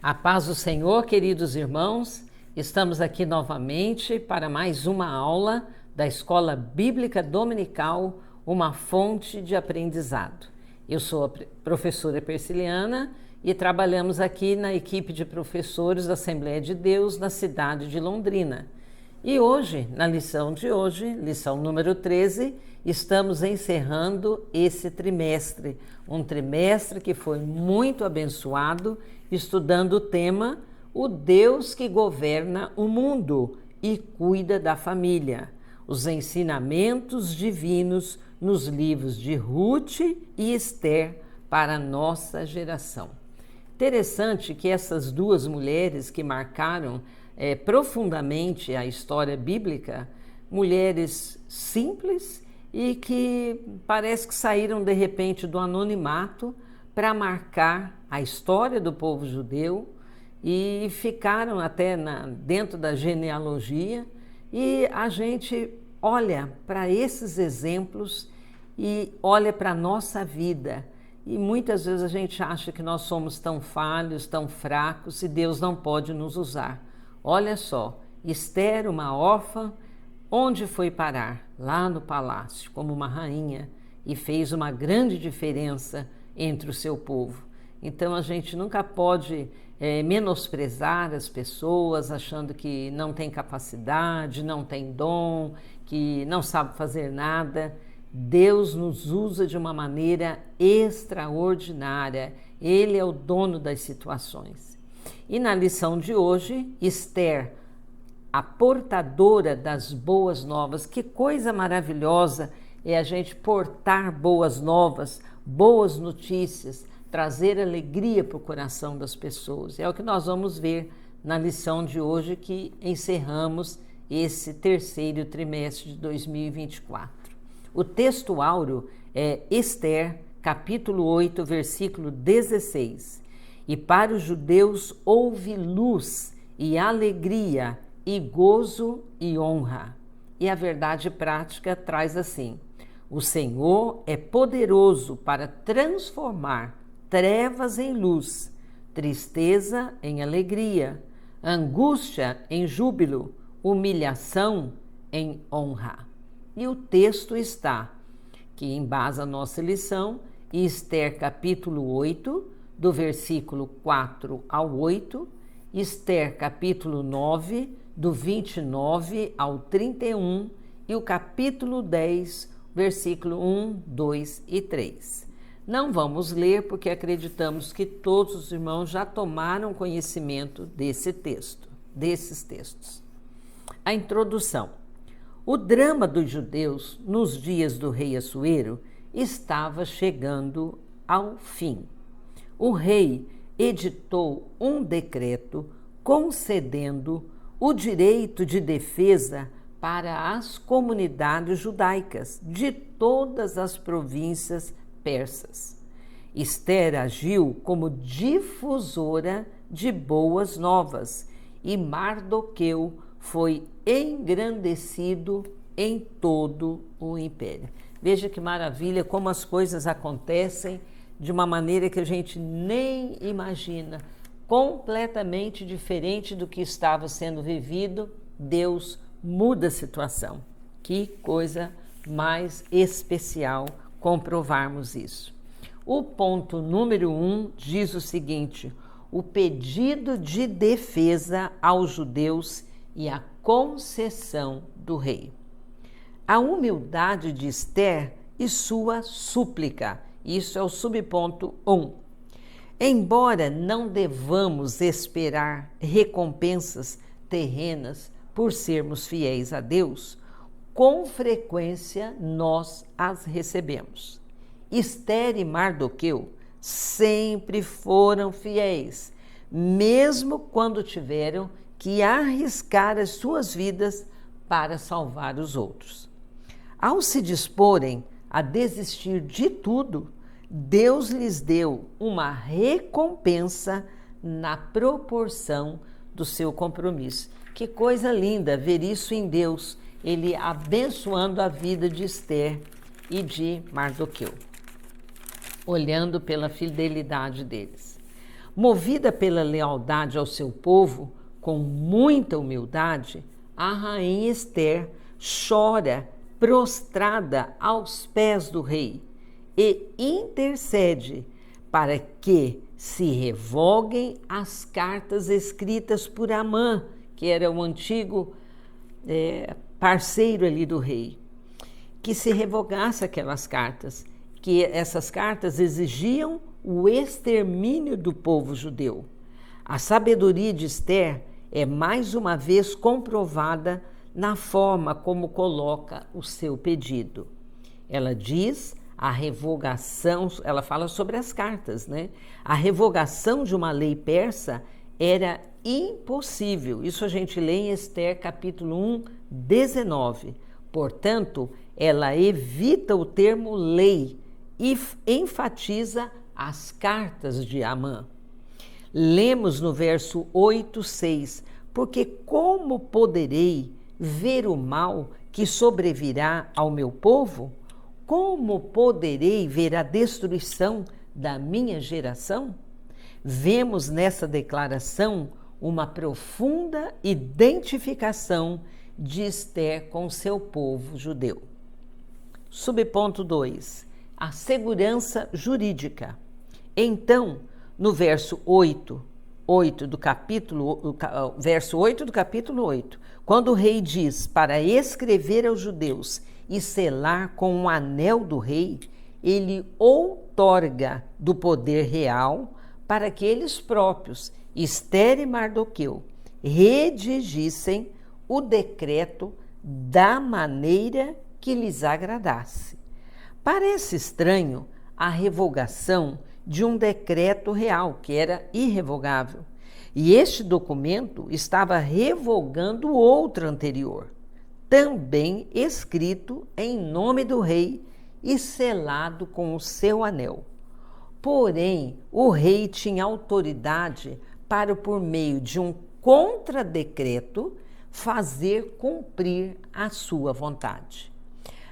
A paz do Senhor, queridos irmãos, estamos aqui novamente para mais uma aula da Escola Bíblica Dominical, uma fonte de aprendizado. Eu sou a professora Persiliana e trabalhamos aqui na equipe de professores da Assembleia de Deus na cidade de Londrina. E hoje, na lição de hoje, lição número 13, estamos encerrando esse trimestre, um trimestre que foi muito abençoado, estudando o tema O Deus que governa o mundo e cuida da família, os ensinamentos divinos nos livros de Ruth e Esther para a nossa geração. Interessante que essas duas mulheres que marcaram profundamente a história bíblica, mulheres simples e que parece que saíram de repente do anonimato para marcar a história do povo judeu e ficaram até dentro da genealogia, e a gente olha para esses exemplos e olha para a nossa vida. E muitas vezes a gente acha que nós somos tão falhos, tão fracos e Deus não pode nos usar. Olha só, Esther, uma órfã, onde foi parar? Lá no palácio, como uma rainha, e fez uma grande diferença entre o seu povo. Então a gente nunca pode menosprezar as pessoas, achando que não tem capacidade, não tem dom, que não sabe fazer nada. Deus nos usa de uma maneira extraordinária. Ele é o dono das situações. E na lição de hoje, Esther, a portadora das boas novas. Que coisa maravilhosa é a gente portar boas novas, boas notícias, trazer alegria para o coração das pessoas. É o que nós vamos ver na lição de hoje, que encerramos esse terceiro trimestre de 2024. O texto áureo é Esther, capítulo 8, versículo 16. E para os judeus houve luz e alegria e gozo e honra. E a verdade prática traz assim: o Senhor é poderoso para transformar trevas em luz, tristeza em alegria, angústia em júbilo, humilhação em honra. E o texto está, que embasa a nossa lição, em Esther capítulo 8, do versículo 4 ao 8, Esther capítulo 9, do 29 ao 31, e o capítulo 10, versículo 1, 2 e 3. Não vamos ler porque acreditamos que todos os irmãos já tomaram conhecimento desses textos. A introdução. O drama dos judeus nos dias do rei Assuero estava chegando ao fim. O rei editou um decreto concedendo o direito de defesa para as comunidades judaicas de todas as províncias persas. Esther agiu como difusora de boas novas e Mardoqueu foi engrandecido em todo o império. Veja que maravilha como as coisas acontecem de uma maneira que a gente nem imagina, completamente diferente do que estava sendo vivido. Deus muda a situação. Que coisa mais especial comprovarmos isso. O ponto número 1 diz o seguinte: o pedido de defesa aos judeus e a concessão do rei. A humildade de Esther e sua súplica. Isso é o subponto 1. Embora não devamos esperar recompensas terrenas por sermos fiéis a Deus, com frequência nós as recebemos. Esther e Mardoqueu sempre foram fiéis, mesmo quando tiveram que arriscar as suas vidas para salvar os outros. Ao se disporem a desistir de tudo, Deus lhes deu uma recompensa na proporção do seu compromisso. Que coisa linda ver isso em Deus, Ele abençoando a vida de Esther e de Mardoqueu, olhando pela fidelidade deles. Movida pela lealdade ao seu povo, com muita humildade, a rainha Ester chora prostrada aos pés do rei e intercede para que se revoguem as cartas escritas por Amã, que era o antigo parceiro ali do rei, que se revogasse aquelas cartas, que essas cartas exigiam o extermínio do povo judeu. A sabedoria de Ester é mais uma vez comprovada na forma como coloca o seu pedido. Ela diz a revogação, ela fala sobre as cartas, né? A revogação de uma lei persa era impossível. Isso a gente lê em Ester capítulo 1, 19. Portanto, ela evita o termo lei e enfatiza as cartas de Amã. Lemos no verso 8, 6, porque como poderei ver o mal que sobrevirá ao meu povo? Como poderei ver a destruição da minha geração? Vemos nessa declaração uma profunda identificação de Ester com seu povo judeu. Subponto 2. A segurança jurídica. Então, no verso 8 do capítulo 8, quando o rei diz para escrever aos judeus e selar com um anel do rei, ele outorga do poder real para que eles próprios, Ester e Mardoqueu, redigissem o decreto da maneira que lhes agradasse. Parece estranho a revogação de um decreto real, que era irrevogável. E este documento estava revogando outro anterior, também escrito em nome do rei e selado com o seu anel. Porém, o rei tinha autoridade para, por meio de um contradecreto, fazer cumprir a sua vontade.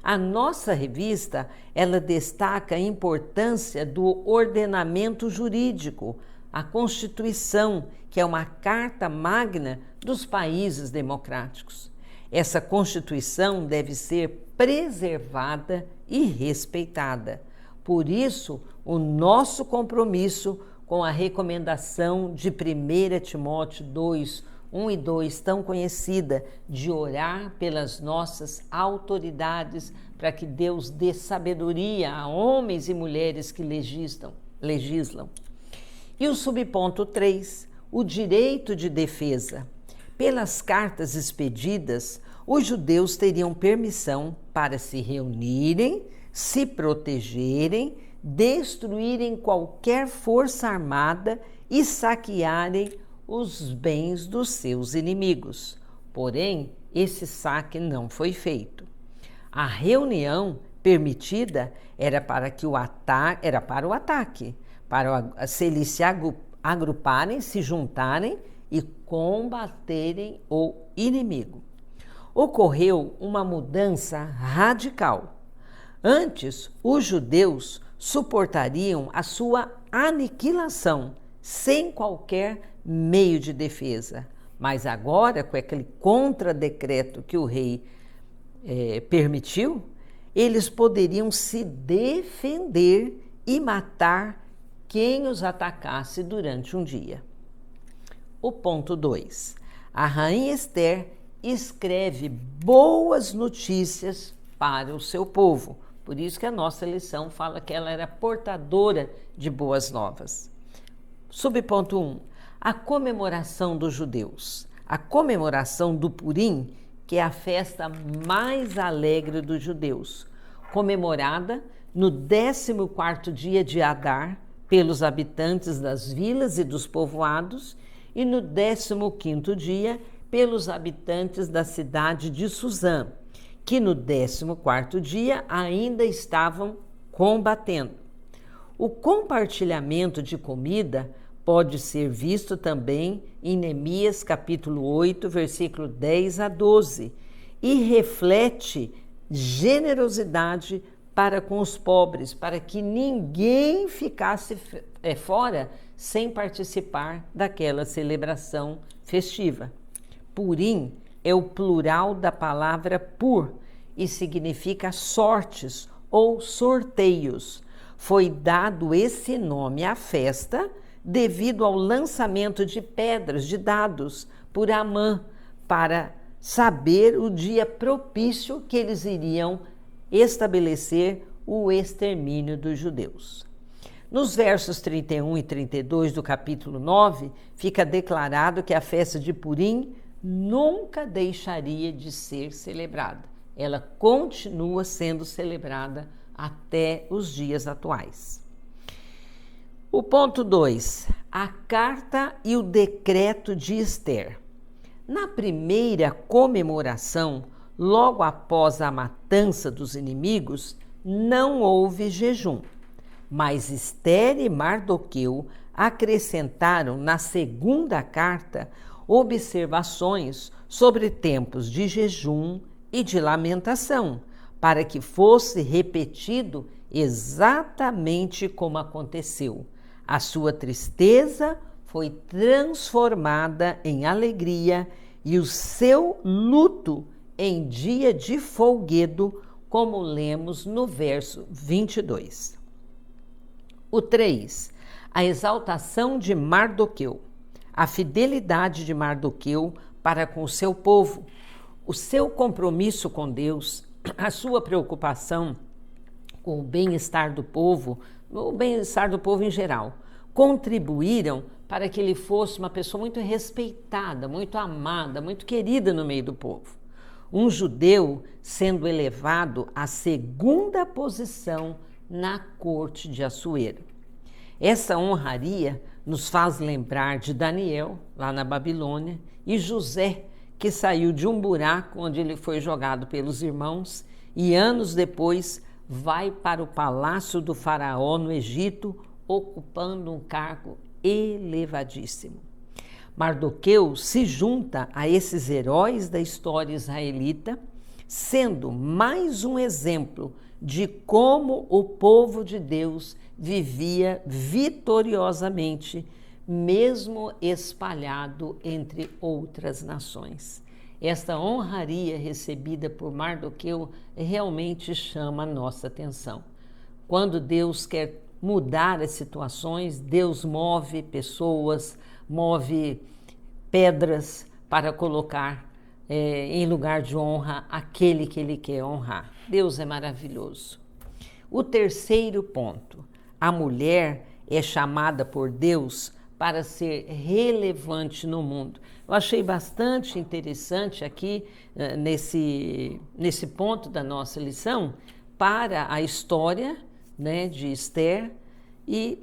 A nossa revista, ela destaca a importância do ordenamento jurídico, a Constituição, que é uma carta magna dos países democráticos. Essa Constituição deve ser preservada e respeitada. Por isso, o nosso compromisso com a recomendação de 1 Timóteo 2, 1 e 2, tão conhecida, de orar pelas nossas autoridades para que Deus dê sabedoria a homens e mulheres que legislam. E o subponto 3, o direito de defesa. Pelas cartas expedidas, os judeus teriam permissão para se reunirem, se protegerem, destruírem qualquer força armada e saquearem os bens dos seus inimigos. Porém, esse saque não foi feito. A reunião permitida era para o ataque, para se eles se agruparem, se juntarem e combaterem o inimigo. Ocorreu uma mudança radical. Antes, os judeus suportariam a sua aniquilação sem qualquer meio de defesa. Mas agora, com aquele contradecreto que o rei permitiu, eles poderiam se defender e matar quem os atacasse durante um dia. O ponto 2. A rainha Ester escreve boas notícias para o seu povo. Por isso que a nossa lição fala que ela era portadora de boas novas. Subponto 1. A comemoração dos judeus. A comemoração do Purim, que é a festa mais alegre dos judeus, comemorada no 14º dia de Adar pelos habitantes das vilas e dos povoados e no 15º dia pelos habitantes da cidade de Suzã, que no 14º dia ainda estavam combatendo. O compartilhamento de comida pode ser visto também em Neemias capítulo 8, versículo 10 a 12, e reflete generosidade para com os pobres, para que ninguém ficasse fora sem participar daquela celebração festiva. Purim é o plural da palavra pur e significa sortes ou sorteios. Foi dado esse nome à festa devido ao lançamento de pedras, de dados, por Amã, para saber o dia propício que eles iriam estabelecer o extermínio dos judeus. Nos versos 31 e 32 do capítulo 9, fica declarado que a festa de Purim nunca deixaria de ser celebrada. Ela continua sendo celebrada até os dias atuais. O ponto 2, a carta e o decreto de Ester. Na primeira comemoração, logo após a matança dos inimigos, não houve jejum, mas Ester e Mardoqueu acrescentaram na segunda carta observações sobre tempos de jejum e de lamentação, para que fosse repetido exatamente como aconteceu. A sua tristeza foi transformada em alegria e o seu luto em dia de folguedo, como lemos no verso 22. O 3. A exaltação de Mardoqueu. A fidelidade de Mardoqueu para com o seu povo, o seu compromisso com Deus, a sua preocupação com o bem-estar do povo, o bem-estar do povo em geral, contribuíram para que ele fosse uma pessoa muito respeitada, muito amada, muito querida no meio do povo. Um judeu sendo elevado à segunda posição na corte de Assuero. Essa honraria nos faz lembrar de Daniel, lá na Babilônia, e José, que saiu de um buraco onde ele foi jogado pelos irmãos e anos depois vai para o palácio do faraó no Egito, ocupando um cargo elevadíssimo. Mardoqueu se junta a esses heróis da história israelita, sendo mais um exemplo de como o povo de Deus vivia vitoriosamente, mesmo espalhado entre outras nações. Esta honraria recebida por Mardoqueu realmente chama a nossa atenção. Quando Deus quer mudar as situações, Deus move pessoas, move pedras para colocar em lugar de honra aquele que Ele quer honrar. Deus é maravilhoso. O terceiro ponto, a mulher é chamada por Deus para ser relevante no mundo. Eu achei bastante interessante aqui, nesse ponto da nossa lição, para a história, né, de Ester e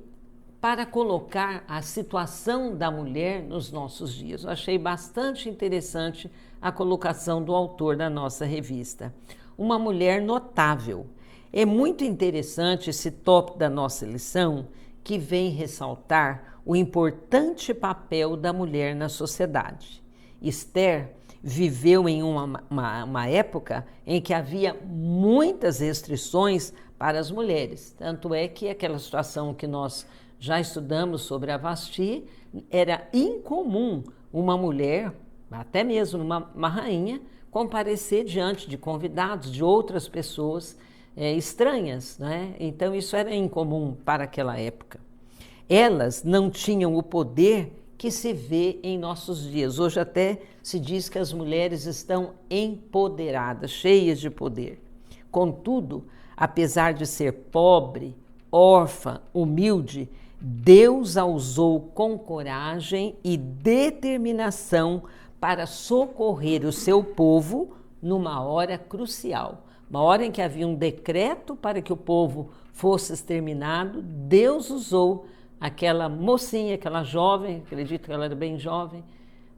para colocar a situação da mulher nos nossos dias. Eu achei bastante interessante a colocação do autor da nossa revista. Uma mulher notável. É muito interessante esse tópico da nossa lição, que vem ressaltar o importante papel da mulher na sociedade. Esther viveu em uma época em que havia muitas restrições para as mulheres. Tanto é que aquela situação que nós já estudamos sobre a Vasti, era incomum uma mulher, até mesmo uma rainha, comparecer diante de convidados, de outras pessoas estranhas, né? Então isso era incomum para aquela época. Elas não tinham o poder que se vê em nossos dias. Hoje até se diz que as mulheres estão empoderadas, cheias de poder. Contudo, apesar de ser pobre, órfã, humilde, Deus a usou com coragem e determinação para socorrer o seu povo numa hora crucial. Uma hora em que havia um decreto para que o povo fosse exterminado, Deus usou aquela mocinha, aquela jovem, acredito que ela era bem jovem,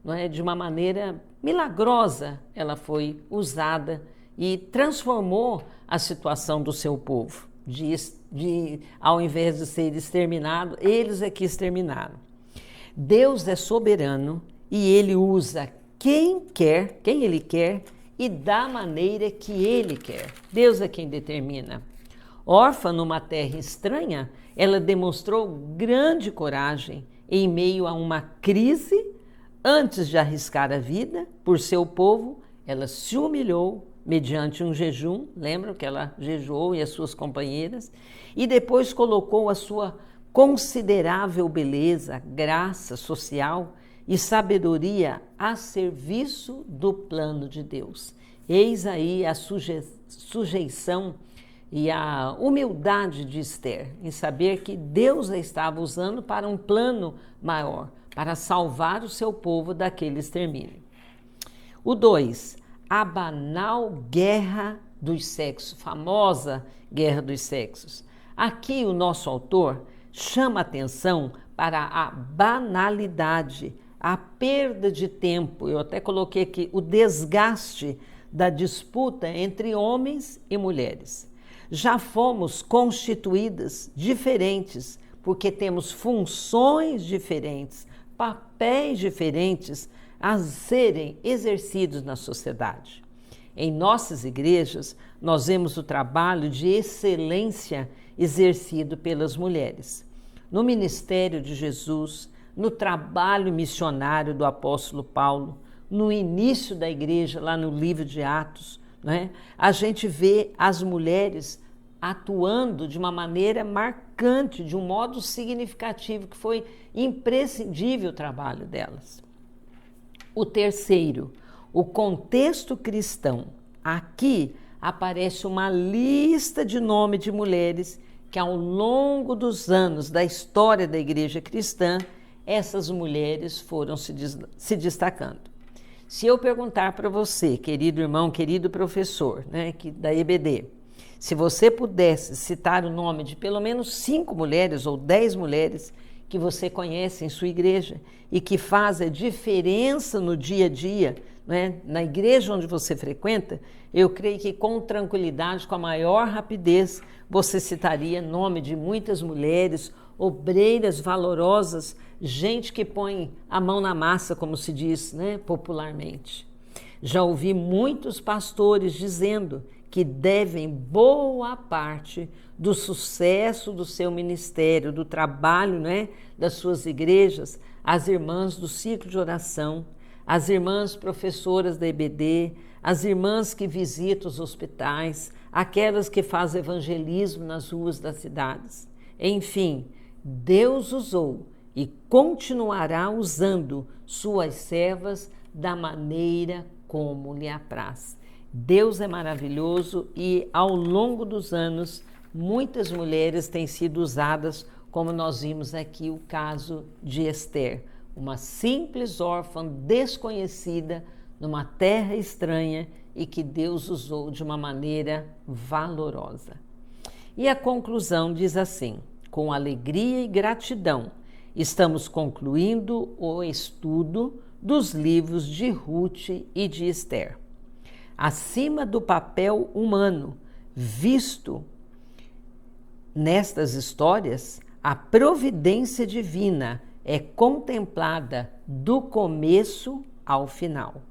não é? De uma maneira milagrosa ela foi usada e transformou a situação do seu povo. Ao invés de ser exterminado, eles é que exterminaram. Deus é soberano e Ele usa quem Ele quer e da maneira que Ele quer. Deus é quem determina. Órfã numa terra estranha, ela demonstrou grande coragem em meio a uma crise, antes de arriscar a vida por seu povo, ela se humilhou mediante um jejum, lembram que ela jejuou e as suas companheiras, e depois colocou a sua considerável beleza, graça social e sabedoria a serviço do plano de Deus. Eis aí a sujeição e a humildade de Esther, em saber que Deus a estava usando para um plano maior, para salvar o seu povo daquele extermínio. O 2, a banal guerra dos sexos, famosa guerra dos sexos. Aqui o nosso autor chama atenção para a banalidade, a perda de tempo, eu até coloquei aqui o desgaste da disputa entre homens e mulheres. Já fomos constituídas diferentes, porque temos funções diferentes, papéis diferentes a serem exercidos na sociedade. Em nossas igrejas, nós vemos o trabalho de excelência exercido pelas mulheres. No ministério de Jesus, no trabalho missionário do apóstolo Paulo, no início da igreja, lá no livro de Atos, né, a gente vê as mulheres atuando de uma maneira marcante, de um modo significativo, que foi imprescindível o trabalho delas. O terceiro, o contexto cristão. Aqui aparece uma lista de nomes de mulheres que ao longo dos anos da história da igreja cristã, essas mulheres foram se destacando. Se eu perguntar para você, querido irmão, querido professor, né, da EBD, se você pudesse citar o nome de pelo menos 5 mulheres ou 10 mulheres que você conhece em sua igreja e que faz a diferença no dia a dia, né, na igreja onde você frequenta, eu creio que com tranquilidade, com a maior rapidez, você citaria nome de muitas mulheres, obreiras valorosas, gente que põe a mão na massa, como se diz, né, popularmente. Já ouvi muitos pastores dizendo que devem boa parte do sucesso do seu ministério, do trabalho, né, das suas igrejas, às irmãs do ciclo de oração, às irmãs professoras da EBD, às irmãs que visitam os hospitais, aquelas que fazem evangelismo nas ruas das cidades. Enfim, Deus usou e continuará usando suas servas da maneira como lhe apraz. Deus é maravilhoso e ao longo dos anos muitas mulheres têm sido usadas, como nós vimos aqui o caso de Esther, uma simples órfã desconhecida numa terra estranha e que Deus usou de uma maneira valorosa. E a conclusão diz assim: com alegria e gratidão, estamos concluindo o estudo dos livros de Ruth e de Esther. Acima do papel humano visto nestas histórias, a providência divina é contemplada do começo ao final.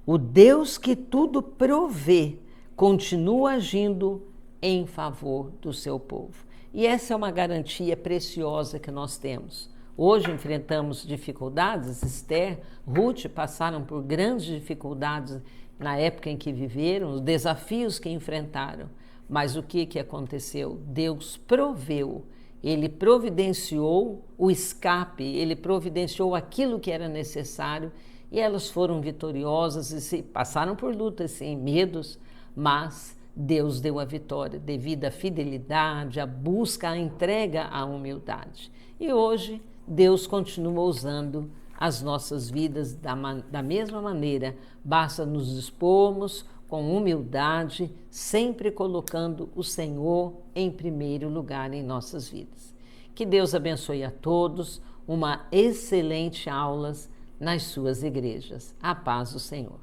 O Deus que tudo provê continua agindo em favor do seu povo. E essa é uma garantia preciosa que nós temos. Hoje enfrentamos dificuldades, Esther, Ruth passaram por grandes dificuldades na época em que viveram, os desafios que enfrentaram. Mas o que aconteceu? Deus proveu, Ele providenciou o escape, Ele providenciou aquilo que era necessário e elas foram vitoriosas e passaram por lutas, sim, medos, mas Deus deu a vitória devido à fidelidade, à busca, à entrega, à humildade. E hoje Deus continua usando as nossas vidas da mesma maneira, basta nos dispormos com humildade, sempre colocando o Senhor em primeiro lugar em nossas vidas. Que Deus abençoe a todos, uma excelente aula nas suas igrejas. A paz do Senhor.